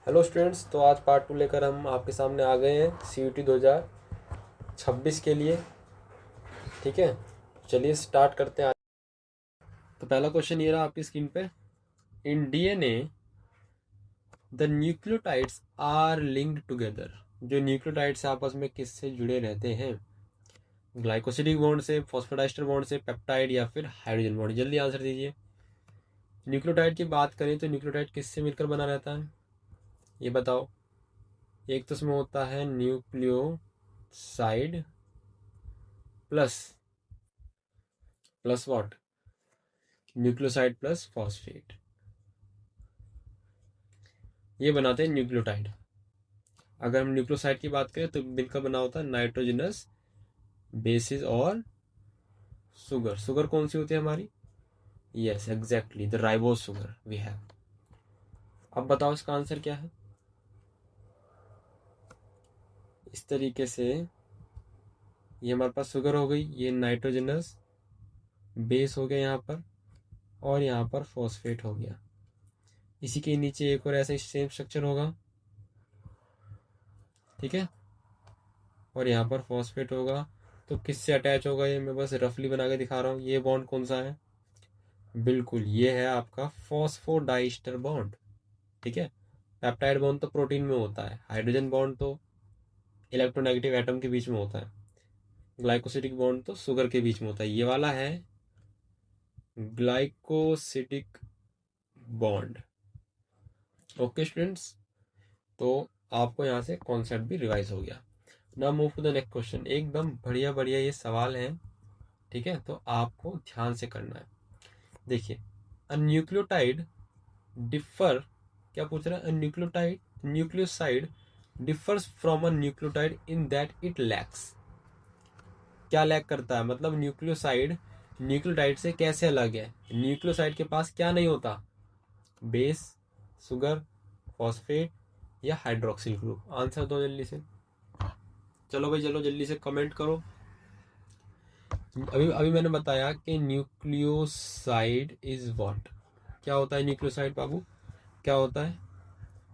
Hello students, तो आज part 2 लेकर हम आपके सामने आ गए हैं CUT 2026 के लिए। ठीक है, चलिए स्टार्ट करते हैं। तो पहला क्वेश्चन ये रहा आपकी स्क्रीन पे। In DNA the nucleotides are linked together. जो न्यूक्लियोटाइड्स आपस में किससे जुड़े रहते हैं? ग्लाइकोसिडिक बॉन्ड से, फॉस्फोडाइस्टर बॉन्ड से, पेप्टाइड या फिर हाइड्रोजन बॉन्ड। जल्दी आंसर दीजिए। न्यूक्लियोटाइड की बात करें तो न्यूक्लियोटाइड किससे मिलकर बना रहता है, ये बताओ। एक तो उसमें होता है nucleoside plus plus what, nucleoside plus phosphate, ये बनाते हैं न्यूक्लियोटाइड। अगर हम न्यूक्लियोसाइड की बात करें तो मिलकर बना होता है नाइट्रोजनस बेसिस और शुगर। शुगर कौन सी होती है हमारी? Yes exactly, the ribose sugar we have. अब बताओ इसका आंसर क्या है। इस तरीके से ये हमारे पास शुगर हो गई, ये नाइट्रोजनस बेस हो गया यहाँ पर, और यहाँ पर फॉस्फेट हो गया। इसी के नीचे एक और ऐसा सेम स्ट्रक्चर होगा, ठीक है, और यहाँ पर फॉस्फेट होगा। तो किससे अटैच होगा ये मैं बस रफली बना के दिखा रहा हूँ। ये बॉन्ड कौन सा है? बिल्कुल ये है आपका फॉस्फोडाइस्टर बॉन्ड। ठीक है, पेप्टाइड बॉन्ड तो प्रोटीन में होता है, हाइड्रोजन बॉन्ड तो इलेक्ट्रोनेगेटिव एटम के बीच में होता है, ग्लाइकोसिडिक बॉन्ड तो शुगर के बीच में होता है। ये वाला है ग्लाइकोसिडिक बॉन्ड। ओके स्टूडेंट्स, तो आपको यहाँ से कॉन्सेप्ट भी रिवाइज हो गया। ना move to the next question. एकदम बढ़िया बढ़िया ये सवाल है, ठीक है, तो आपको ध्यान से करना है। देखिए, अ न्यूक्लियोटाइड डिफर, क्या पूछ रहा है? अ nucleotide nucleoside differs from a nucleotide in that it lacks. क्या लैक करता है? मतलब न्यूक्लियोसाइड न्यूक्लियोटाइड से कैसे अलग है? न्यूक्लियोसाइड के पास क्या नहीं होता? बेस, शुगर, फॉस्फेट या हाइड्रोक्सिल ग्रुप। आंसर दो जल्दी से। चलो भाई चलो, जल्दी से कमेंट करो। अभी अभी मैंने बताया कि न्यूक्लियोसाइड इज व्हाट। क्या होता है न्यूक्लियोसाइड बाबू? क्या होता है?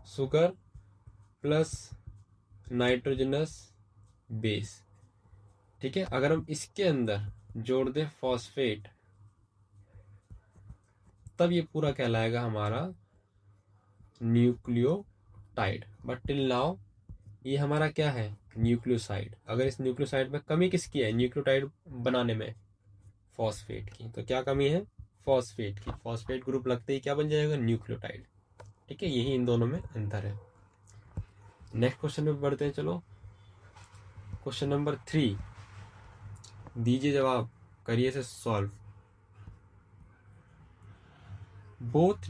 Sugar plus nitrogenous base. ठीक है, अगर हम इसके अंदर जोड़ दें फॉस्फेट, तब ये पूरा कहलाएगा हमारा न्यूक्लियोटाइड। बट टिल नाउ ये हमारा क्या है? न्यूक्लियोसाइड। अगर इस न्यूक्लियोसाइड में कमी किसकी है न्यूक्लियोटाइड बनाने में? फॉस्फेट की। तो क्या कमी है? फॉस्फेट की। फॉस्फेट ग्रुप लगते ही क्या बन जाएगा? न्यूक्लियोटाइड। ठीक है, यही इन दोनों में अंतर है। नेक्स्ट क्वेश्चन में बढ़ते हैं। चलो, क्वेश्चन नंबर 3 दीजिए जवाब, करिए इसे solve. Both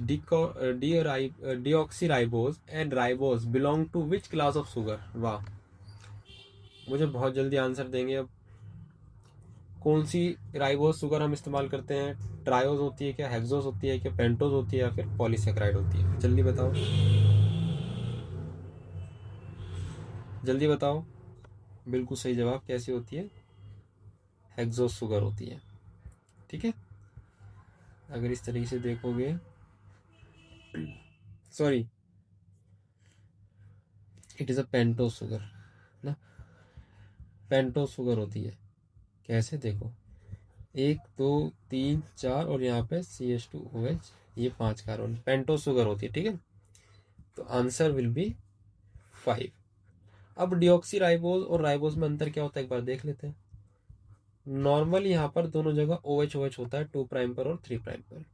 deoxyribose and ribose belong to which class of sugar? वाह, मुझे बहुत जल्दी आंसर देंगे अब। कौन सी राइबोज शुगर हम इस्तेमाल करते हैं? ट्रायोज होती है क्या, हेक्सोज होती है क्या, पेंटोज होती है या फिर पॉलीसेक्राइड होती है? जल्दी बताओ, जल्दी बताओ। बिल्कुल सही जवाब। कैसी होती है? हेक्सोज शुगर होती है। ठीक है, अगर इस तरीके से देखोगे, sorry, it is a pentose sugar ना, पेंटोज शुगर होती है। कैसे देखो, 1 2 3 4 और यहाँ पे CH2OH, ये 5 कार्बन, पेंटोज शुगर होती है। ठीक है, तो आंसर विल बी 5। अब डिऑक्सी राइबोज और राइबोज में अंतर क्या होता है एक बार देख लेते हैं। नॉर्मल यहाँ पर दोनों जगह OH OH होता है, 2 प्राइम पर और 3 प्राइम पर।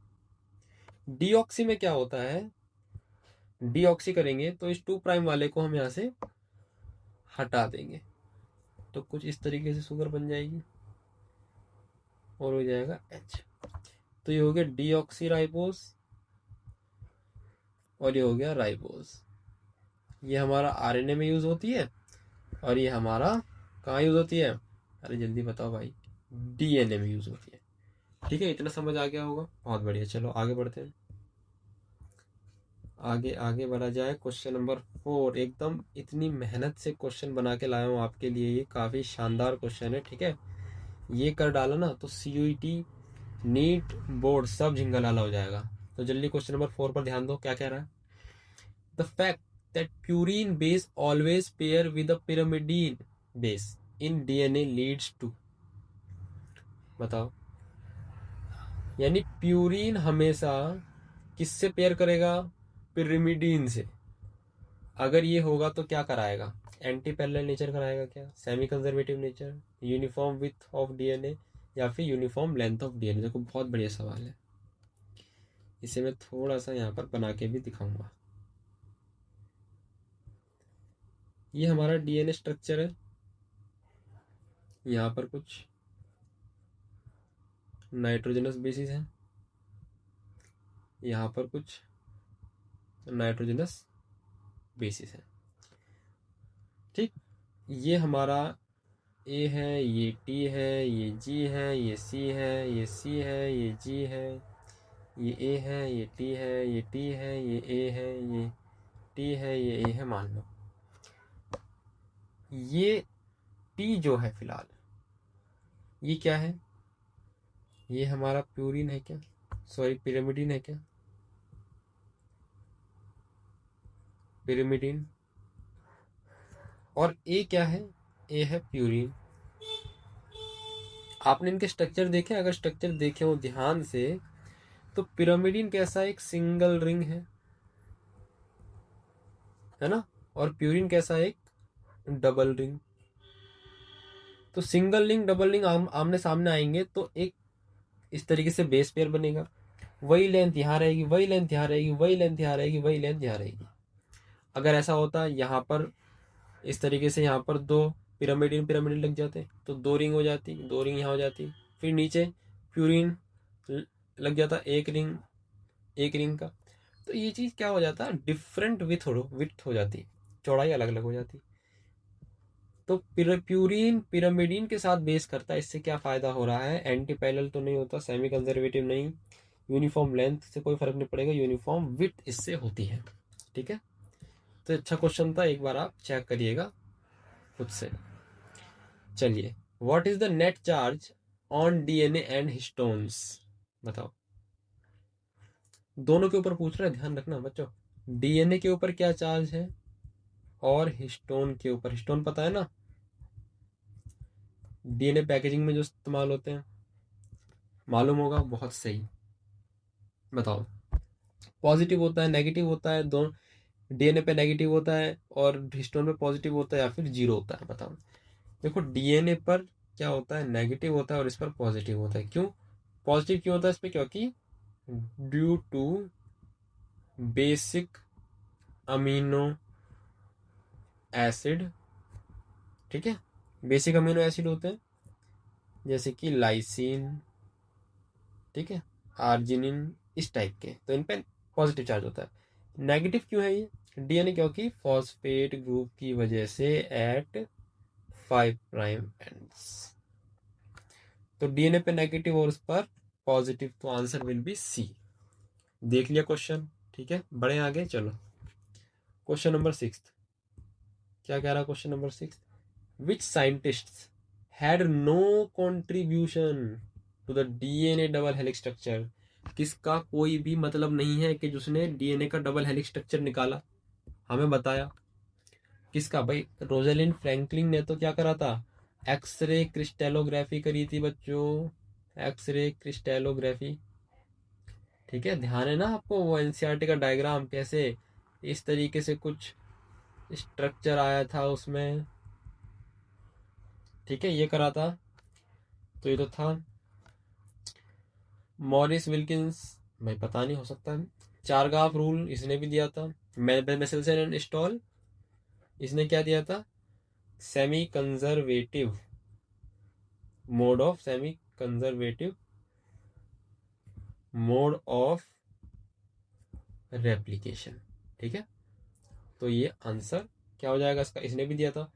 डीऑक्सी में क्या होता है? डीऑक्सी करेंगे तो इस 2 प्राइम वाले को हम यहाँ से हटा देंगे, तो कुछ इस तरीके से शुगर बन जाएगी और हो जाएगा H। तो ये हो गया डीऑक्सी राइबोज और ये हो गया राइबोज। ये हमारा RNA में यूज होती है और ये हमारा कहाँ यूज होती है? अरे जल्दी बताओ भाई। DNA में यूज होती है। ठीक है, इतना समझ आ गया होगा, बहुत बढ़िया। चलो आगे बढ़ते हैं, आगे आगे बढ़ा जाए। क्वेश्चन नंबर 4, एकदम इतनी मेहनत से क्वेश्चन बना के लाया हूँ आपके लिए, ये काफ़ी शानदार क्वेश्चन है। ठीक है, ये कर डाला ना तो CUET नीट बोर्ड सब झिंगालाला हो जाएगा। तो जल्दी क्वेश्चन नंबर 4 पर ध्यान दो, क्या कह रहा है? The fact that purine base always pair with a pyrimidine base in DNA leads to? बताओ। यानी प्यूरिन हमेशा किससे पेयर करेगा? पिरिमिडीन से। अगर ये होगा तो क्या कराएगा? एंटी पैरेलल नेचर कराएगा क्या? Semi conservative nature, uniform width of DNA, या फिर यूनिफॉर्म लेंथ ऑफ डीएनए? देखो बहुत बढ़िया सवाल है, इसे मैं थोड़ा सा यहाँ पर बना के भी दिखाऊंगा। ये हमारा डीएनए स्ट्रक्चर है, यहाँ पर कुछ नाइट्रोजनस बेसिस है, यहाँ पर कुछ नाइट्रोजनस बेसिस है। ठीक, ये हमारा ए है, ये टी है, ये जी है, ये सी है, ये सी है, ये जी है, ये ए है, ये टी है, ये टी है, ये ए है, ये टी है, ये ए है। मान लो ये टी जो है फिलहाल, ये क्या है? ये हमारा प्यूरिन है क्या? सॉरी, पिरिमिडीन है क्या? पिरिमिडीन। और ए क्या है? ए है प्यूरिन। आपने इनके स्ट्रक्चर देखे? अगर स्ट्रक्चर देखे हो ध्यान से तो पिरामिडीन कैसा एक सिंगल रिंग है ना, और प्यूरिन कैसा एक डबल रिंग। तो सिंगल रिंग डबल रिंग आमने सामने आएंगे तो एक इस तरीके से बेस पेयर बनेगा, वही लेंथ यहाँ रहेगी, वही लेंथ यहाँ रहेगी, वही लेंथ यहाँ रहेगी, वही लेंथ यहाँ रहेगी। अगर ऐसा होता यहाँ पर इस तरीके से यहाँ पर दो पिरामिडीन पिरामिडीन लग जाते तो दो रिंग हो जाती, दो रिंग यहाँ हो जाती, फिर नीचे प्यूरिन लग जाता एक रिंग का। तो ये चीज़ क्या हो जाता? डिफरेंट विथ हो जाती, चौड़ाई अलग अलग हो जाती। तो प्यूरिन पिरामिडीन के साथ बेस करता है, इससे क्या फ़ायदा हो रहा है? एंटी पैरेलल तो नहीं होता, सेमी कंजर्वेटिव नहीं, यूनिफॉर्म लेंथ से कोई फर्क नहीं पड़ेगा, यूनिफॉर्म विथ इससे होती है। ठीक है, तो अच्छा क्वेश्चन था, एक बार आप चेक करिएगा खुद से। चलिए, what is the net charge on DNA and histones? बताओ। दोनों के ऊपर पूछ रहा है, ध्यान रखना बच्चों। डीएनए के ऊपर क्या चार्ज है और हिस्टोन के ऊपर? हिस्टोन पता है ना, डीएनए पैकेजिंग में जो इस्तेमाल होते हैं, मालूम होगा। बहुत सही, बताओ। पॉजिटिव होता है, नेगेटिव होता है, दोनों डीएनए पे नेगेटिव होता है और हिस्टोन पे पॉजिटिव होता है, या फिर जीरो होता है? बताओ। देखो डीएनए पर क्या होता है? नेगेटिव होता है और इस पर पॉजिटिव होता है। क्यों पॉजिटिव क्यों होता है इस पर? क्योंकि due to basic amino acid. ठीक है, बेसिक अमीनो एसिड होते हैं जैसे कि लाइसिन, ठीक है, आर्जिनिन, इस टाइप के, तो इन पे पॉजिटिव चार्ज होता है। नेगेटिव क्यों है ये डीएनए? क्योंकि फॉस्फेट ग्रुप की वजह से एट 5 प्राइम एंड्स। तो डीएनए पे नेगेटिव और उस पर पॉजिटिव, तो आंसर विल बी सी। देख लिया क्वेश्चन? ठीक है, बढ़े आगे। चलो क्वेश्चन नंबर 6। क्या कह रहा question number 6? Which scientists had no contribution to the DNA double helix structure? किसका कोई भी मतलब नहीं है कि जिसने डीएनए का डबल हेलिक्स स्ट्रक्चर निकाला, हमें बताया। किसका भाई? रोजालिंड फ्रैंकलिन ने तो क्या करा था? एक्सरे क्रिस्टेलोग्राफी करी थी बच्चों, एक्सरे क्रिस्टेलोग्राफी। ठीक है, ध्यान है ना आपको वो एनसीईआरटी का डायग्राम, कैसे इस तरीके से कुछ स्ट्रक्चर आया था उसमें। ठीक है, ये करा था। तो ये तो था मॉरिस विल्किंस, भाई पता नहीं, हो सकता है। चारगाफ रूल इसने भी दिया था। मेसेल्सन एंड स्टॉल, इसने क्या दिया था? Semi conservative mode of replication. ठीक है, तो ये आंसर क्या हो जाएगा इसका? इसने भी दिया था।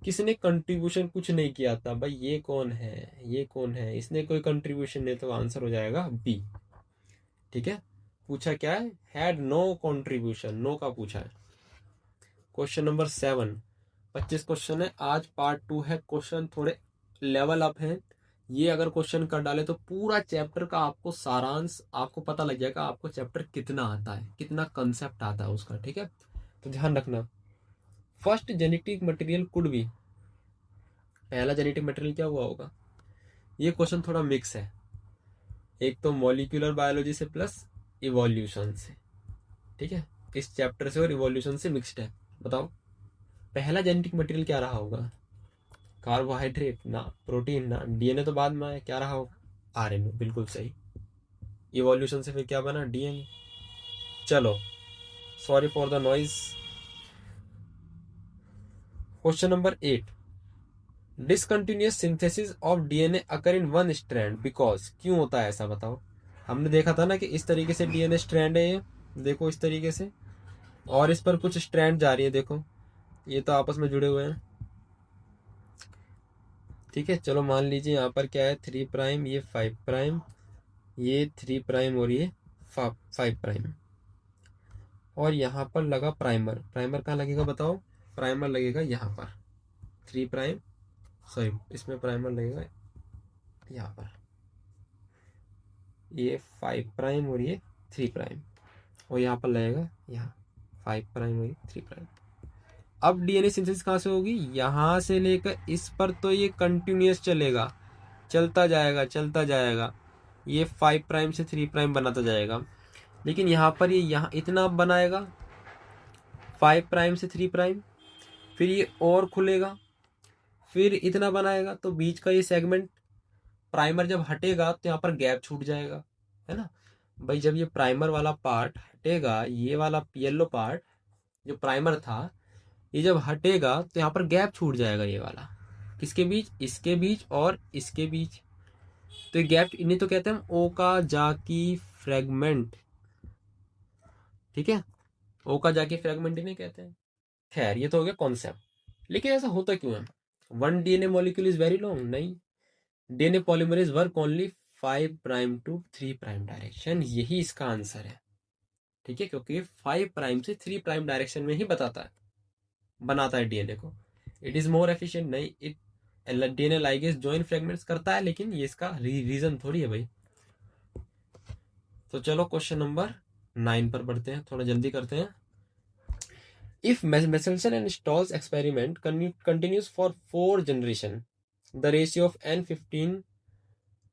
किसने कंट्रीब्यूशन कुछ नहीं किया था भाई? ये कौन है? इसने कोई कंट्रीब्यूशन नहीं, तो आंसर हो जाएगा बी। ठीक है, पूछा क्या है? हैड नो कंट्रीब्यूशन, नो का पूछा है। क्वेश्चन नंबर 7, 25 क्वेश्चन है आज, पार्ट 2 है। क्वेश्चन थोड़े लेवल अप हैं। ये अगर क्वेश्चन कर डाले तो पूरा चैप्टर का आपको सारांश आपको पता लग जाएगा, आपको चैप्टर कितना आता है, कितना कंसेप्ट आता है उसका। ठीक है, तो ध्यान रखना, first genetic material could be, पहला जेनेटिक मटेरियल क्या हुआ होगा। ये क्वेश्चन थोड़ा मिक्स है, एक तो मॉलिक्यूलर बायोलॉजी से प्लस इवोल्यूशन से, ठीक है, इस चैप्टर से और इवोल्यूशन से मिक्स्ड है। बताओ पहला जेनेटिक मटेरियल क्या रहा होगा, कार्बोहाइड्रेट ना, प्रोटीन ना, डीएनए तो बाद में आया, क्या रहा होगा, आरएनए, बिल्कुल सही। इवोल्यूशन से फिर क्या बना, डीएनए। चलो sorry for the noise. Question number 8, discontinuous synthesis of DNA occur in one strand because, क्यों होता है ऐसा बताओ। हमने देखा था ना कि इस तरीके से डीएनए स्ट्रैंड है, ये देखो इस तरीके से, और इस पर कुछ स्ट्रैंड जा रही है, देखो ये तो आपस में जुड़े हुए हैं, ठीक है। चलो मान लीजिए यहाँ पर क्या है, 3 प्राइम, ये 5 प्राइम, ये 3 प्राइम और ये 5 प्राइम, और यहाँ पर लगा प्राइमर। प्राइमर कहाँ लगेगा बताओ, प्राइमर लगेगा यहाँ पर 3 प्राइम, सॉरी इसमें प्राइमर लगेगा यहाँ पर, ये 5 प्राइम और ये 3 प्राइम, और यहाँ पर लगेगा यहाँ 5 प्राइम और ये 3 प्राइम। अब डीएनए सिंथेसिस कहाँ से होगी, यहाँ से लेकर इस पर, तो ये कंटिन्यूअस चलेगा, चलता जाएगा चलता जाएगा, ये 5 प्राइम से 3 प्राइम बनाता जाएगा। लेकिन यहाँ पर ये यहाँ इतना बनाएगा 5 प्राइम से 3 प्राइम, फिर ये और खुलेगा, फिर इतना बनाएगा, तो बीच का ये सेगमेंट प्राइमर जब हटेगा तो यहाँ पर गैप छूट जाएगा, है ना भाई। जब ये प्राइमर वाला पार्ट हटेगा, ये वाला येलो पार्ट जो प्राइमर था, ये जब हटेगा तो यहाँ पर गैप छूट जाएगा, ये वाला किसके बीच, इसके बीच और इसके बीच। तो ये गैप इन्हें तो कहते हैं हम ओकाजाकी फ्रेगमेंट, ठीक है, ओकाजाकी फ्रेगमेंट इन्हें कहते हैं। खैर ये तो हो गया कॉन्सेप्ट, लेकिन ऐसा होता क्यों है, one DNA molecule is very long, नहीं, DNA polymerase work only 5 prime to 3 prime direction, यही इसका आंसर है, ठीक है, क्योंकि 5 प्राइम से 3 प्राइम डायरेक्शन में ही बनाता है डीएनए को। इट इज मोर एफिशिएंट, नहीं, it DNA ligase join fragments करता है, लेकिन ये इसका रीजन थोड़ी है भाई। तो चलो क्वेश्चन नंबर 9 पर बढ़ते हैं, थोड़ा जल्दी करते हैं। If Michelson and Stall's experiment continues for 4 generation, the ratio of N15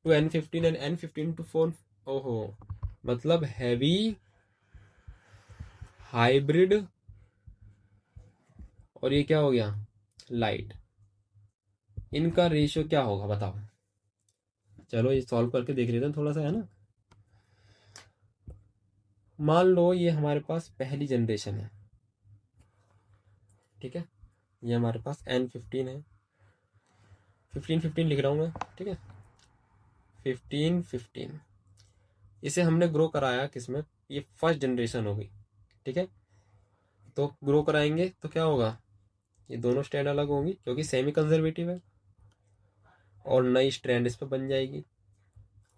to N15 and N15 to 4, ओहो, मतलब हैवी, हाइब्रिड, और ये क्या हो गया, लाइट, इनका रेशियो क्या होगा बताओ। चलो ये सॉल्व करके देख लेते हैं थोड़ा सा, है ना। मान लो ये हमारे पास पहली जनरेशन है, ठीक है, ये हमारे पास N15 है, 15 लिख रहा हूँ मैं, ठीक है, 15 इसे हमने ग्रो कराया किसमें, ये फर्स्ट जनरेशन होगी, ठीक है। तो ग्रो कराएंगे तो क्या होगा, ये दोनों स्ट्रैंड अलग होंगी क्योंकि सेमी कंजर्वेटिव है, और नई स्ट्रैंड इस पर बन जाएगी,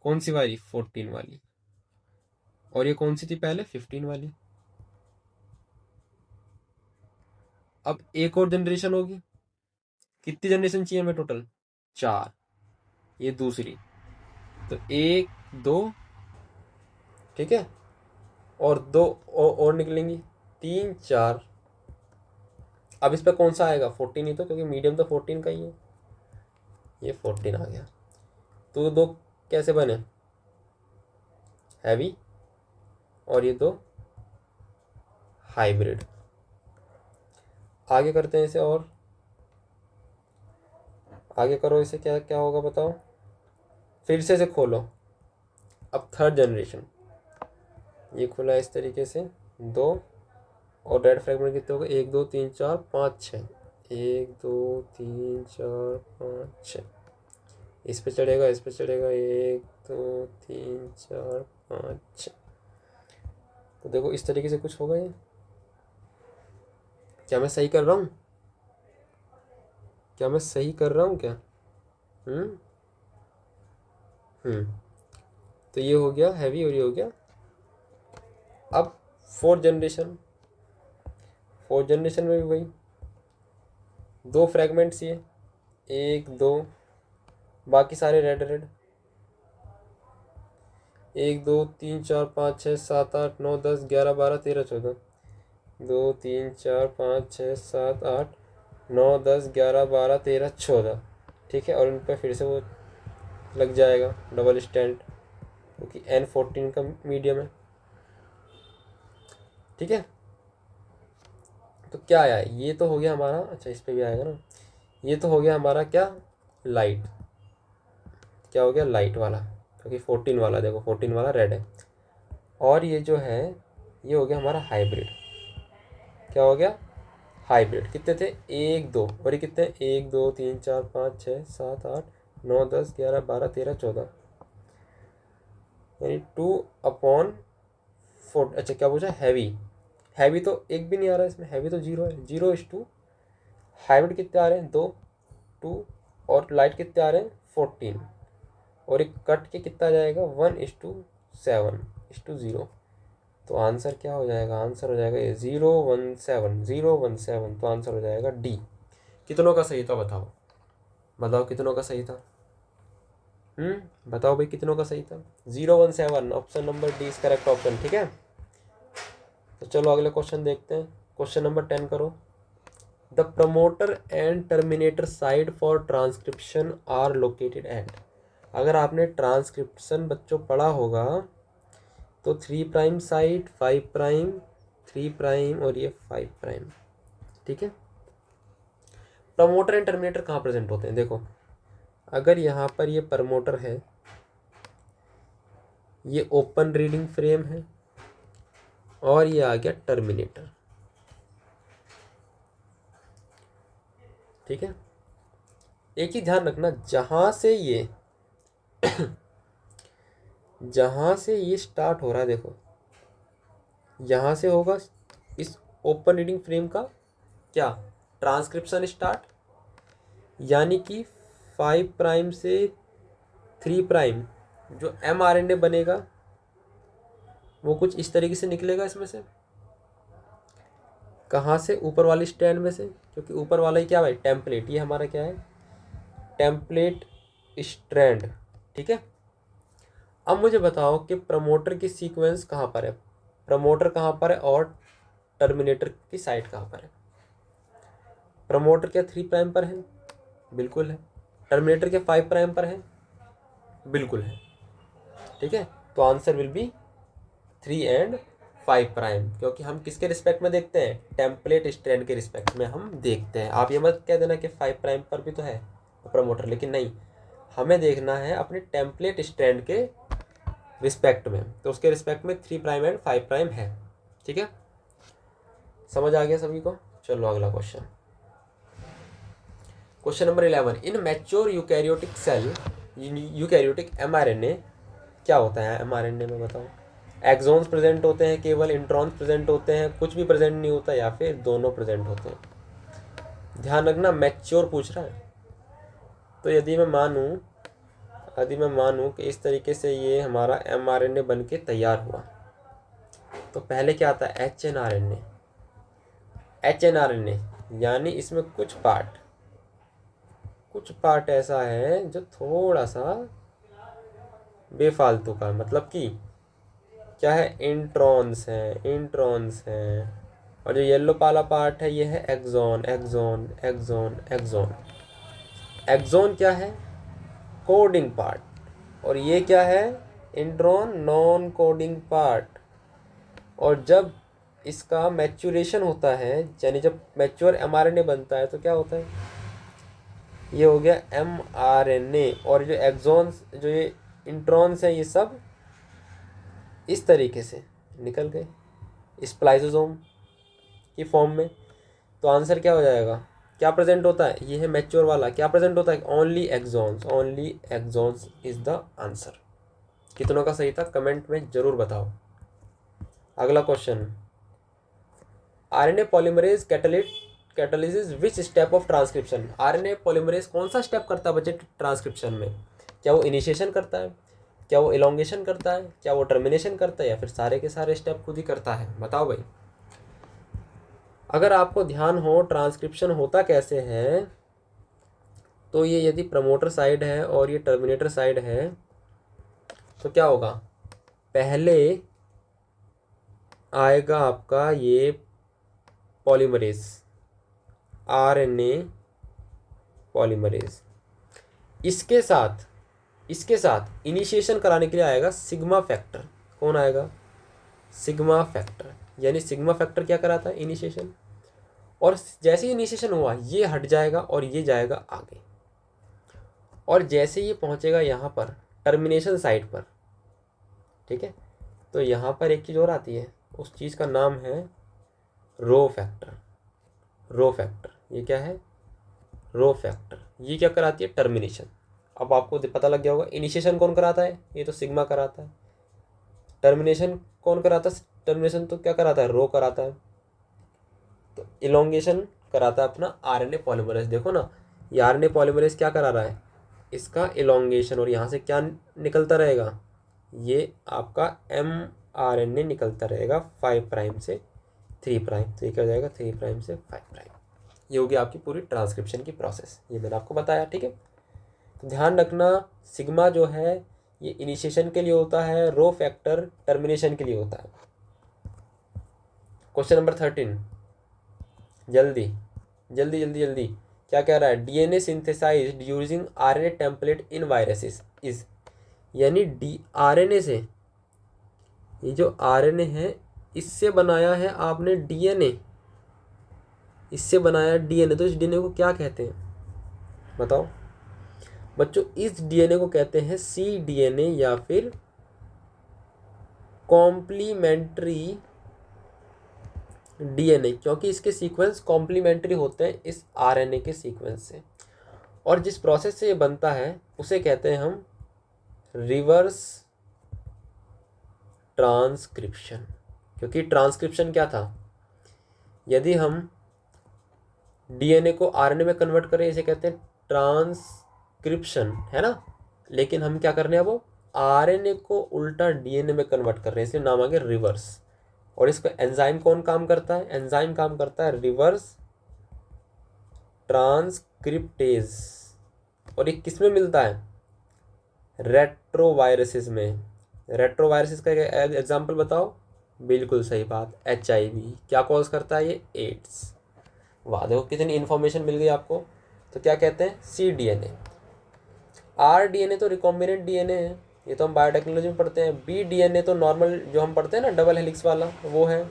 कौन सी वाली, 14 वाली, और ये कौन सी थी पहले, 15 वाली। अब एक और जनरेशन होगी, कितनी जनरेशन चाहिए हमें टोटल, 4, ये दूसरी, तो 1 2, ठीक है, और 2 और निकलेंगी, 3 4। अब इस पर कौन सा आएगा, 14 ही तो, क्योंकि मीडियम तो 14 का ही है, ये 14 आ गया। तो 2 कैसे बने, हैवी, और ये 2 हाइब्रिड। आगे करते हैं इसे, और आगे करो इसे, क्या क्या होगा बताओ, फिर से खोलो। अब थर्ड जनरेशन, ये खुला इस तरीके से, 2, और रेड फ्रेगमेंट कितने हो गए, 1 2 3 4 5 6, 1 2 3 4 5 6, इस पे चढ़ेगा, इस पे चढ़ेगा, 1 2 3 4 5 6। तो देखो इस तरीके से कुछ होगा, ये क्या मैं सही कर रहा हूँ, क्या मैं सही कर रहा हूँ क्या, तो ये हो गया हैवी और ये हो गया। अब फोर्थ जनरेशन में भी वही 2 फ्रैगमेंट्स, ये 1 2, बाकी सारे रेड 1 2 3 4 5 6 7 8 9 10 11 12 13 14, 2 3 4 5 6 7 8 9 10 11 12 13 14, ठीक है। और इन पर फिर से वो लग जाएगा डबल स्टैंड, क्योंकि N14 का मीडियम है, ठीक है। तो क्या आया, ये तो हो गया हमारा, अच्छा इस पे भी आएगा ना, ये तो हो गया हमारा क्या, लाइट, क्या हो गया, लाइट वाला, क्योंकि 14 वाला, देखो 14 वाला रेड है। और ये जो है ये हो गया हमारा हाइब्रिड, क्या हो गया, हाइब्रिड। कितने थे, 1 2, और ये कितने, 1 2 3 4 5 6 7 8 9 10 11 12 13 14, यानी 2/4। अच्छा क्या पूछा, हैवी, हैवी तो एक भी नहीं आ रहा इसमें, हैवी तो 0 है, 0:2। हाइब्रिड कितने आ रहे हैं, 2 2, और लाइट कितने आ रहे हैं, 14, और एक कट के कितना आ जाएगा, 1:7:0। तो आंसर क्या हो जाएगा, आंसर हो जाएगा ये 017 तो आंसर हो जाएगा डी। कितनों का सही था बताओ, बताओ कितनों का सही था, बताओ भाई कितनों का सही था, 017, option number D is correct option, ठीक है। तो चलो अगले क्वेश्चन देखते हैं, क्वेश्चन नंबर 10 करो। The promoter and terminator sites for transcription are located at. अगर आपने ट्रांसक्रिप्शन बच्चों पढ़ा होगा तो 3' साइड, 5', 3' और ये 5', ठीक है। प्रमोटर एंड टर्मिनेटर कहाँ प्रेजेंट होते हैं, देखो अगर यहाँ पर ये प्रमोटर है, ये ओपन रीडिंग फ्रेम है, और ये आ गया टर्मिनेटर, ठीक है। एक ही ध्यान रखना, जहां से ये स्टार्ट हो रहा है, देखो यहाँ से होगा इस ओपन रीडिंग फ्रेम का क्या, ट्रांसक्रिप्शन स्टार्ट, यानी कि 5' से 3' जो mRNA बनेगा वो कुछ इस तरीके से निकलेगा, इसमें से कहाँ से, ऊपर वाली स्टैंड में से, क्योंकि ऊपर वाला ही क्या भाई, टेम्पलेट, ये हमारा क्या है, टेम्पलेट स्ट्रैंड, ठीक है। अब मुझे बताओ कि प्रमोटर की सीक्वेंस कहाँ पर है, प्रमोटर कहाँ पर है और टर्मिनेटर की साइड कहाँ पर है। प्रमोटर क्या 3' पर है, बिल्कुल है। टर्मिनेटर के 5' पर है, बिल्कुल है, ठीक है। तो आंसर विल बी 3 एंड 5', क्योंकि हम किसके रिस्पेक्ट में देखते हैं, टेम्पलेट स्ट्रैंड के रिस्पेक्ट में हम देखते हैं। आप ये मत कह देना कि 5' पर भी तो है प्रमोटर, लेकिन नहीं, हमें देखना है अपने टेम्पलेट स्ट्रैंड के रिस्पेक्ट में, तो उसके रिस्पेक्ट में 3' एंड 5' है, ठीक है। समझ आ गया सभी को। चलो अगला question, question number 11। In mature eukaryotic cell, eukaryotic mRNA क्या होता है, mRNA में बताओ, एक्सॉन्स प्रेजेंट होते हैं, केवल इंट्रॉन्स प्रेजेंट होते हैं, कुछ भी प्रेजेंट नहीं होता, या फिर दोनों प्रेजेंट होते हैं। ध्यान रखना मैच्योर पूछ रहा है, तो यदि मैं मानूं कि इस तरीके से ये हमारा mRNA बन के तैयार हुआ, तो पहले क्या आता है, एचएनआरएनए, यानी इसमें कुछ पार्ट ऐसा है जो थोड़ा सा बेफालतू का, मतलब कि क्या है, इंट्रॉन्स हैं, और जो येलो वाला पार्ट है ये है एक्सॉन। एक्सॉन क्या है, कोडिंग पार्ट, और ये क्या है, इंट्रॉन नॉन कोडिंग पार्ट। और जब इसका मैच्योरेशन होता है, यानी जब मैच्योर mRNA बनता है, तो क्या होता है, ये हो गया mRNA, और जो एक्सॉन्स, जो ये इंट्रॉन्स हैं, ये सब इस तरीके से निकल गए स्प्लाइसोसोम की फॉर्म में। तो आंसर क्या हो जाएगा, क्या प्रेजेंट होता है, ये है मैच्योर वाला, क्या प्रेजेंट होता है, only exons is the answer. कितनों का सही था कमेंट में जरूर बताओ। अगला question, RNA polymerase catalysis which step of transcription. RNA polymerase कौन सा स्टेप करता है बच्चे ट्रांसक्रिप्शन में, क्या वो इनिशिएशन करता है, क्या वो एलोंगेशन करता है, क्या वो टर्मिनेशन करता है, या फिर सारे के सारे स्टेप खुद ही करता है, बताओ भाई। अगर आपको ध्यान हो ट्रांसक्रिप्शन होता कैसे है, तो ये यदि प्रमोटर साइड है और ये टर्मिनेटर साइड है, तो क्या होगा, पहले आएगा आपका ये पॉलीमरेज, आरएनए पॉलीमरेज। इसके साथ इनिशिएशन कराने के लिए आएगा सिग्मा फैक्टर। कौन आएगा? Sigma factor. यानी सिग्मा फैक्टर क्या कराता है? इनिशिएशन। और जैसे ही इनिशिएशन हुआ ये हट जाएगा और ये जाएगा आगे, और जैसे ये पहुंचेगा यहाँ पर टर्मिनेशन साइट पर, ठीक है, तो यहाँ पर एक चीज़ और आती है, उस चीज़ का नाम है रो फैक्टर। रो फैक्टर ये क्या है? Rho factor. ये क्या कराती है? टर्मिनेशन। अब आपको पता लग गया होगा इनिशिएशन कौन कराता है? ये तो सिग्मा कराता है। टर्मिनेशन कौन कराता है? टर्मिनेशन तो क्या कराता है? रो कराता है। तो इलोंगेशन कराता है अपना आरएनए पॉलीमरेज। देखो ना, ये आरएनए पॉलीमरेज क्या करा रहा है? इसका इलोंगेशन। और यहाँ से क्या निकलता रहेगा? ये आपका mRNA निकलता रहेगा 5 प्राइम से 3 प्राइम। तो ये क्या हो जाएगा? 3 प्राइम से 5 प्राइम। ये होगी आपकी पूरी ट्रांसक्रिप्शन की प्रोसेस। ये मैंने आपको बताया, ठीक है। तो ध्यान रखना, सिग्मा जो है ये इनिशिएशन के लिए होता है, रो फैक्टर टर्मिनेशन के लिए होता है। क्वेश्चन नंबर 13, जल्दी जल्दी जल्दी जल्दी। क्या कह रहा है? DNA synthesised using RNA template in viruses is, यानी आरएनए से, ये जो आरएनए है इससे बनाया है आपने डीएनए, इससे बनाया डीएनए। तो इस डीएनए को क्या कहते हैं बताओ बच्चों? इस डीएनए को कहते हैं cDNA या फिर कॉम्प्लीमेंट्री डीएनए, क्योंकि इसके सीक्वेंस कॉम्प्लीमेंट्री होते हैं इस आरएनए के सीक्वेंस से। और जिस प्रोसेस से ये बनता है उसे कहते हैं हम रिवर्स ट्रांसक्रिप्शन। क्योंकि ट्रांसक्रिप्शन क्या था? यदि हम डीएनए को आरएनए में कन्वर्ट करें इसे कहते हैं ट्रांसक्रिप्शन, है ना। लेकिन हम क्या कर रहे हैं? वो आरएनए को उल्टा डीएनए में कन्वर्ट कर रहे हैं, इसलिए नाम आ गया रिवर्स। और इसका एंजाइम कौन काम करता है? एंजाइम काम करता है रिवर्स ट्रांसक्रिप्टेज। और ये किस में मिलता है? रेट्रोवायरसेस में। रेट्रोवायरसेस का एग्जाम्पल बताओ। बिल्कुल सही बात, HIV। क्या कॉज करता है ये? एड्स। वाह, देखो कितनी इन्फॉर्मेशन मिल गई आपको। तो क्या कहते हैं? cDNA। rDNA तो रिकॉम्बिनेंट डीएनए है, ये तो हम बायोटेक्नोलॉजी में पढ़ते हैं। bDNA तो नॉर्मल जो हम पढ़ते हैं ना, डबल हेलिक्स वाला, वो है,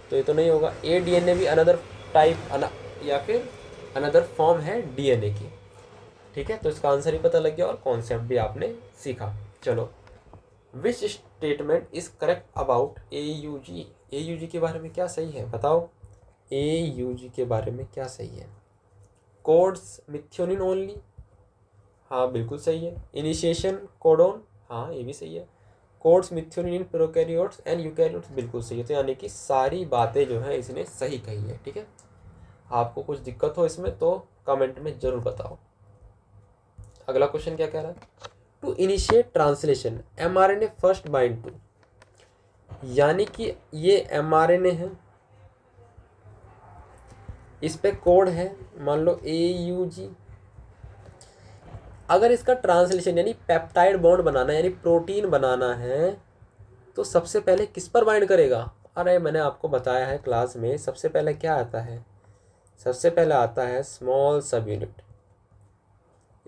तो ये तो नहीं होगा। aDNA भी अनदर टाइप या फिर अनदर फॉर्म है डीएनए की, ठीक है। तो इसका आंसर ही पता लग गया और कॉन्सेप्ट भी आपने सीखा। चलो, which statement is correct about AUG? AUG के बारे में क्या सही है बताओ? AUG के बारे में क्या सही है? कोड्स मिथ्योनिन ओनली, हाँ बिल्कुल सही है। इनिशिएशन कोडोन, हाँ ये भी सही है। Codes methionine in prokaryotes and eukaryotes, बिल्कुल सही है। तो यानी कि सारी बातें जो है इसने सही कही है, ठीक है। आपको कुछ दिक्कत हो इसमें तो कमेंट में जरूर बताओ। अगला क्वेश्चन क्या कह रहा है? To initiate translation mRNA first bind to, यानी कि ये mRNA है, इस पे कोड है मान लो AUG। अगर इसका ट्रांसलेशन यानी पेप्टाइड बॉन्ड बनाना यानी प्रोटीन बनाना है तो सबसे पहले किस पर बाइंड करेगा? अरे मैंने आपको बताया है क्लास में, सबसे पहले क्या आता है? सबसे पहले आता है स्मॉल सब यूनिट,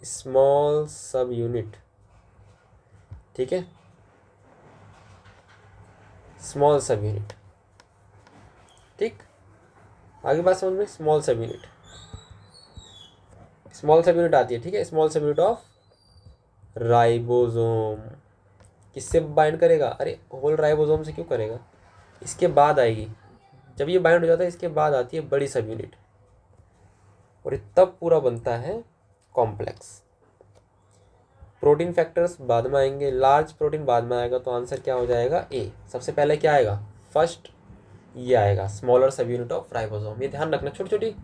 स्मॉल सब यूनिट, ठीक है, स्मॉल सब यूनिट, ठीक। आगे बात समझ में? स्मॉल सब यूनिट, स्मॉल सब यूनिट आती है, ठीक है। स्मॉल सब यूनिट ऑफ राइबोसोम किससे बाइंड करेगा? अरे होल राइबोसोम से क्यों करेगा? इसके बाद आएगी, जब ये बाइंड हो जाता है इसके बाद आती है बड़ी सब यूनिट, और तब पूरा बनता है कॉम्प्लेक्स। प्रोटीन फैक्टर्स बाद में आएंगे, लार्ज प्रोटीन बाद में आएगा। तो आंसर क्या हो जाएगा? ए। सबसे पहले क्या आएगा? फर्स्ट ये आएगा, स्मॉलर सब यूनिट ऑफ राइबोसोम। ये ध्यान रखना, छोटी छोटी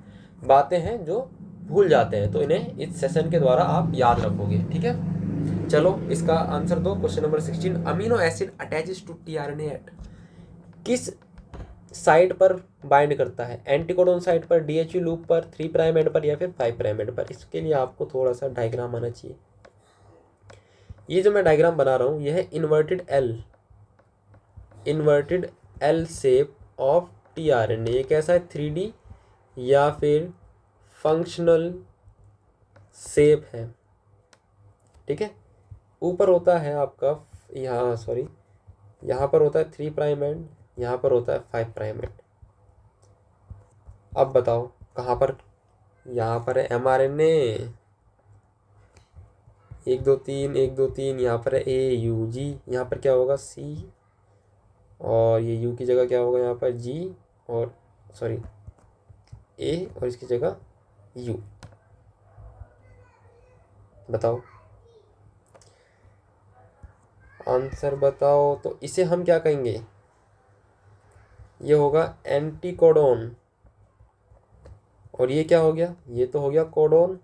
बातें हैं जो भूल जाते हैं, तो इन्हें इस सेशन के द्वारा आप याद रखोगे, ठीक है। चलो इसका आंसर दो। Question number 16, amino acid attaches to tRNA at, किस साइड पर बाइंड करता है? एंटीकोडोन साइड पर, DHU लूप पर, 3 प्राइम एंड पर, या फिर 5 प्राइम एंड पर? इसके लिए आपको थोड़ा सा डायग्राम आना चाहिए। ये जो मैं डायग्राम बना रहा हूँ यह है inverted L shape of tRNA. ये कैसा है? 3D या फिर फंक्शनल शेप है। ठीक है, ऊपर होता है आपका यहाँ, सॉरी, यहाँ पर होता है 3 प्राइम एंड, यहाँ पर होता है 5 प्राइम एंड। अब बताओ कहाँ पर, यहाँ पर है mRNA 1 2 3 1 2 3, यहाँ पर है AUG, यहाँ पर क्या होगा C, और ये U की जगह क्या होगा यहाँ पर G, और सॉरी A, और इसकी जगह U। बताओ आंसर बताओ। तो इसे हम क्या कहेंगे, ये होगा एंटीकोडोन, और ये क्या हो गया, ये तो हो गया कोडोन।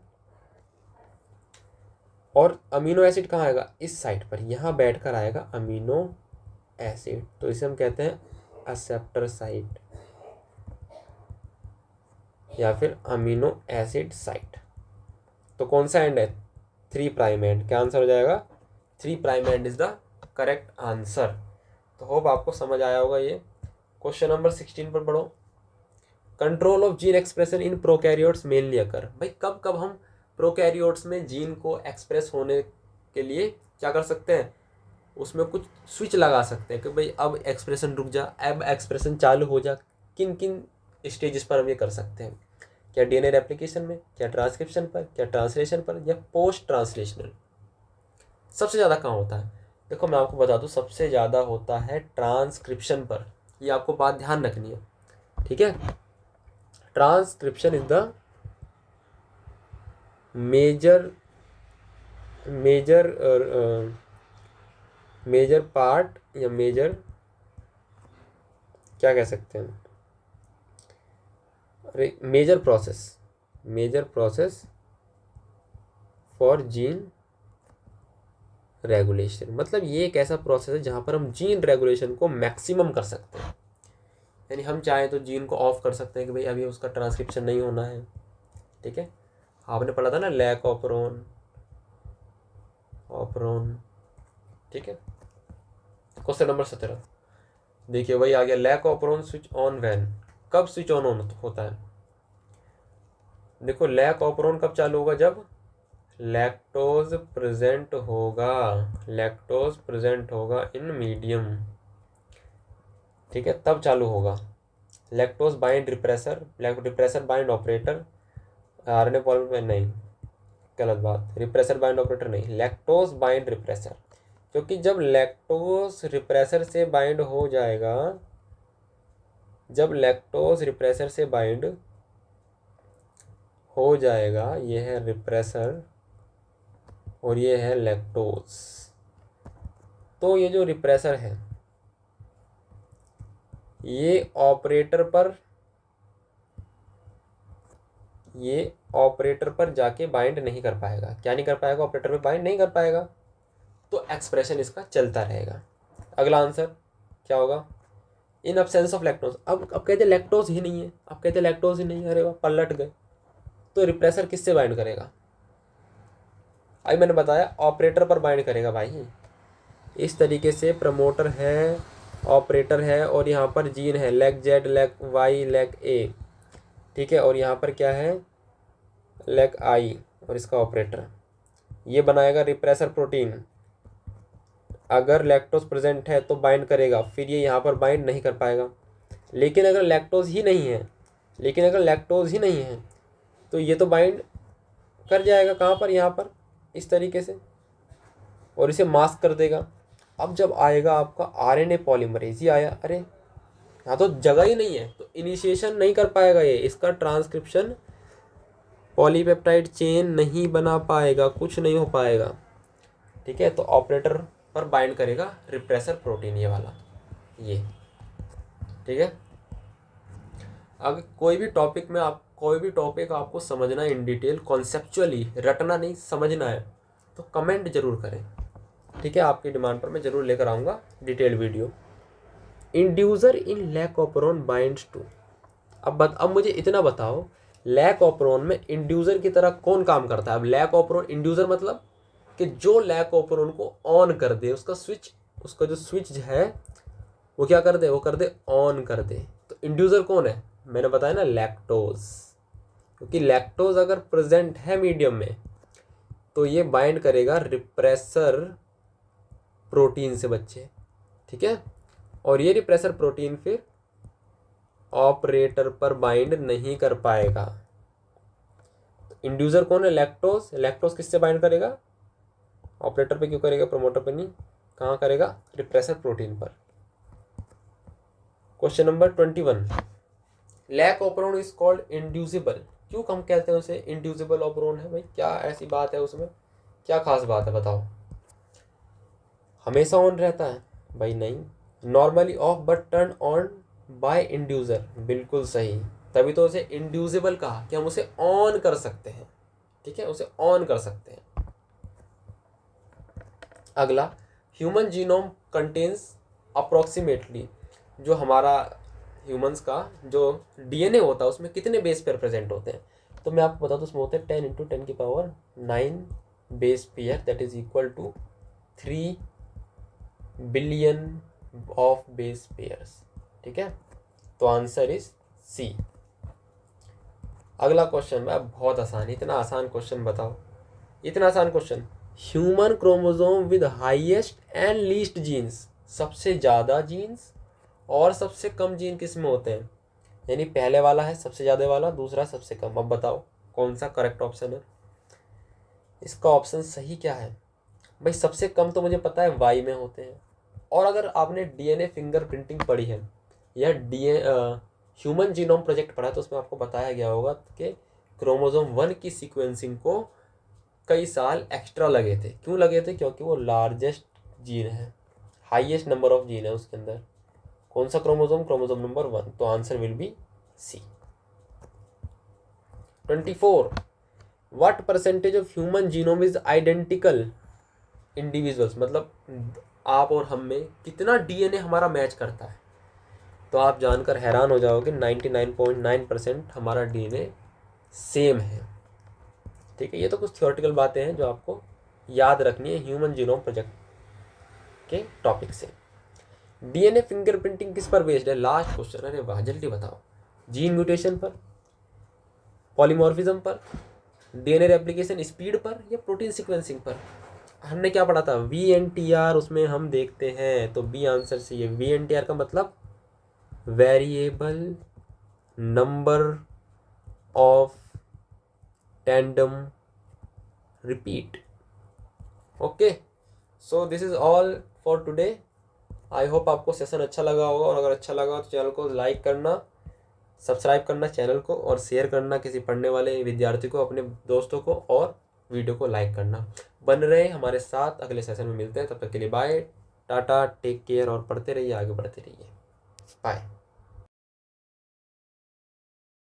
और अमीनो एसिड कहाँ आएगा, इस साइड पर, यहाँ बैठकर आएगा अमीनो एसिड, तो इसे हम कहते हैं एक्सेप्टर साइट या फिर अमीनो एसिड साइट। तो कौन सा एंड है, 3 प्राइम एंड। क्या आंसर हो जाएगा, 3 prime and is the correct answer. तो होप आपको समझ आया होगा ये। क्वेश्चन नंबर 16 पर पढ़ो। Control of gene expression in prokaryotes mainly अकर। भाई कब कब हम प्रोकैरियोट्स में जीन को एक्सप्रेस होने के लिए क्या कर सकते हैं, उसमें कुछ स्विच लगा सकते हैं कि भाई अब एक्सप्रेशन रुक जा, अब एक्सप्रेशन चालू हो जा। किन किन स्टेजेस पर हम ये कर सकते हैं, क्या डीएनए रेप्लिकेशन में, क्या ट्रांसक्रिप्शन पर, क्या ट्रांसलेशन पर, या पोस्ट ट्रांसलेशनल। सबसे ज़्यादा कहाँ होता है, देखो मैं आपको बता दूँ, सबसे ज़्यादा होता है ट्रांसक्रिप्शन पर। ये आपको बात ध्यान रखनी है, ठीक है। Transcription is the major part, या मेजर क्या कह सकते हैं, अरे major process for gene regulation. मतलब ये एक ऐसा प्रोसेस है जहाँ पर हम जीन रेगुलेशन को मैक्सिमम कर सकते हैं। यानी हम चाहें तो जीन को ऑफ कर सकते हैं कि भाई अभी उसका ट्रांसक्रिप्शन नहीं होना है, ठीक है। आपने पढ़ा था ना लैक ऑपरोन, ठीक है। क्वेश्चन नंबर 17 देखिए भाई आ गया, लैक ऑपरोन स्विच ऑन व्हेन। कब स्विच ऑन होता है, देखो लैक ऑपरोन कब चालू होगा, जब लैक्टोज प्रेजेंट होगा इन मीडियम, ठीक है, तब चालू होगा। Lactose bind repressor bind operator, RNA polymerase नहीं, गलत बात, रिप्रेसर बाइंड ऑपरेटर नहीं, लैक्टोज बाइंड रिप्रेसर। क्योंकि जब लैक्टोज रिप्रेसर से बाइंड हो जाएगा, ये है रिप्रेसर और ये है लैक्टोज। तो ये जो रिप्रेसर है ये ऑपरेटर पर जाके बाइंड नहीं कर पाएगा। क्या नहीं कर पाएगा, ऑपरेटर पे बाइंड नहीं कर पाएगा, तो एक्सप्रेशन इसका चलता रहेगा। अगला आंसर क्या होगा, इन अब्सेंस ऑफ लैक्टोज। अब कहते लैक्टोज ही नहीं है, अरे वाह पलट गए। तो रिप्रेसर किससे बाइंड करेगा, अभी मैंने बताया ऑपरेटर पर बाइंड करेगा भाई। इस तरीके से प्रमोटर है, ऑपरेटर है, और यहाँ पर जीन है lac Z, lac Y, lac A, ठीक है, और यहाँ पर क्या है लैक आई, और इसका ऑपरेटर ये बनाएगा रिप्रेसर प्रोटीन। अगर लैक्टोज प्रेजेंट है तो बाइंड करेगा, फिर ये यहाँ पर बाइंड नहीं कर पाएगा। लेकिन अगर लैक्टोज ही नहीं है तो ये तो बाइंड कर जाएगा, कहाँ पर, यहाँ पर, इस तरीके से, और इसे मास्क कर देगा। अब जब आएगा आपका आरएनए पॉलीमरेज, ही आया, अरे यहाँ तो जगह ही नहीं है, तो इनिशिएशन नहीं कर पाएगा ये, इसका ट्रांसक्रिप्शन पॉलीपेप्टाइड चेन नहीं बना पाएगा, कुछ नहीं हो पाएगा, ठीक है। तो ऑपरेटर पर बाइंड करेगा रिप्रेसर प्रोटीन, ये वाला, ये, ठीक है। अगर कोई भी टॉपिक आपको समझना है इन डिटेल, कॉन्सेप्चुअली, रटना नहीं, समझना है, तो कमेंट जरूर करें, ठीक है। आपकी डिमांड पर मैं जरूर लेकर आऊँगा detail video. Inducer in lac operon binds to. अब मुझे इतना बताओ, लैक ऑपरोन में इंड्यूसर की तरह कौन काम करता है। अब लैक ऑपरोन, इंड्यूसर मतलब कि जो लैक ऑपरोन को ऑन कर दे, उसका जो स्विच है वो क्या कर दे, ऑन कर दे। तो इंड्यूसर कौन है, मैंने बताया ना लैक्टोज, क्योंकि लैक्टोज अगर प्रेजेंट है मीडियम में तो ये बाइंड करेगा रिप्रेसर प्रोटीन से बच्चे, ठीक है। और ये रिप्रेसर प्रोटीन फिर ऑपरेटर पर बाइंड नहीं कर पाएगा। तो इंड्यूसर कौन है? लैक्टोज। लैक्टोज किससे बाइंड करेगा? ऑपरेटर पे क्यों करेगा, प्रमोटर पे नहीं। कहाँ करेगा? रिप्रेसर प्रोटीन पर। Question number 21, lac operon is called inducible. क्यों हम कहते हैं उसे इंड्यूसिबल ऑपरोन है भाई? क्या ऐसी बात है उसमें, क्या खास बात है बताओ? हमेशा ऑन रहता है भाई? नहीं, normally off but turn on by inducer, बिल्कुल सही। तभी तो उसे इंड्यूसिबल कहा कि हम उसे ऑन कर सकते हैं, ठीक है, उसे ऑन कर सकते हैं। अगला, ह्यूमन जीनोम कंटेन्स अप्रोक्सीमेटली, जो हमारा ह्यूमंस का जो डीएनए होता है उसमें कितने बेस पेयर प्रेजेंट होते हैं? तो मैं आपको बता दूं, उसमें होते हैं 10 × 10⁻⁹ base pair, that is equal to 3 billion of base pairs, ठीक है। तो आंसर इज सी। अगला क्वेश्चन है बहुत आसान, इतना आसान क्वेश्चन बताओ, इतना आसान question. Human chromosome with highest and least genes, सबसे ज़्यादा जीन्स और सबसे कम जीन किस में होते हैं? यानी पहले वाला है सबसे ज़्यादा वाला, दूसरा सबसे कम। अब बताओ कौन सा करेक्ट ऑप्शन है? इसका ऑप्शन सही क्या है भाई? सबसे कम तो मुझे पता है वाई में होते हैं। और अगर आपने डीएनए फिंगरप्रिंटिंग पढ़ी है या ह्यूमन जीनोम प्रोजेक्ट पढ़ा है तो उसमें आपको बताया गया होगा कि क्रोमोसोम 1 की सीक्वेंसिंग को कई साल एक्स्ट्रा लगे थे। क्यों लगे थे? क्योंकि वो लार्जेस्ट जीन है, हाईएस्ट नंबर ऑफ जीन है उसके अंदर। कौन सा क्रोमोसोम? Chromosome number 1। तो answer will be C. 24, what percentage of human genome is identical individuals, मतलब आप और हम में कितना डीएनए हमारा मैच करता है? तो आप जानकर हैरान हो जाओगे 99.9% हमारा डीएनए सेम है, ठीक है। ये तो कुछ थियोरेटिकल बातें हैं जो आपको याद रखनी है ह्यूमन जीनोम प्रोजेक्ट के टॉपिक से। डीएनए फिंगरप्रिंटिंग किस पर बेस्ड है? लास्ट क्वेश्चन, अरे वाह जल्दी बताओ। जीन म्यूटेशन पर, पॉलीमॉर्फिज्म पर, डीएनए रेप्लिकेशन स्पीड पर, या प्रोटीन सीक्वेंसिंग पर? हमने क्या पढ़ा था? VNTR उसमें हम देखते हैं, तो बी आंसर सही है। VNTR का मतलब variable number of tandem repeat. Okay, so this is all for today. I hope आपको सेशन अच्छा लगा होगा, और अगर अच्छा लगा तो चैनल को लाइक करना, सब्सक्राइब करना चैनल को, और शेयर करना किसी पढ़ने वाले विद्यार्थी को, अपने दोस्तों को, और वीडियो को लाइक करना। बन रहे हमारे साथ, अगले सेशन में मिलते हैं, तब तक के लिए बाय, टाटा, टेक केयर, और पढ़ते रहिए, आगे बढ़ते रहिए, बाय।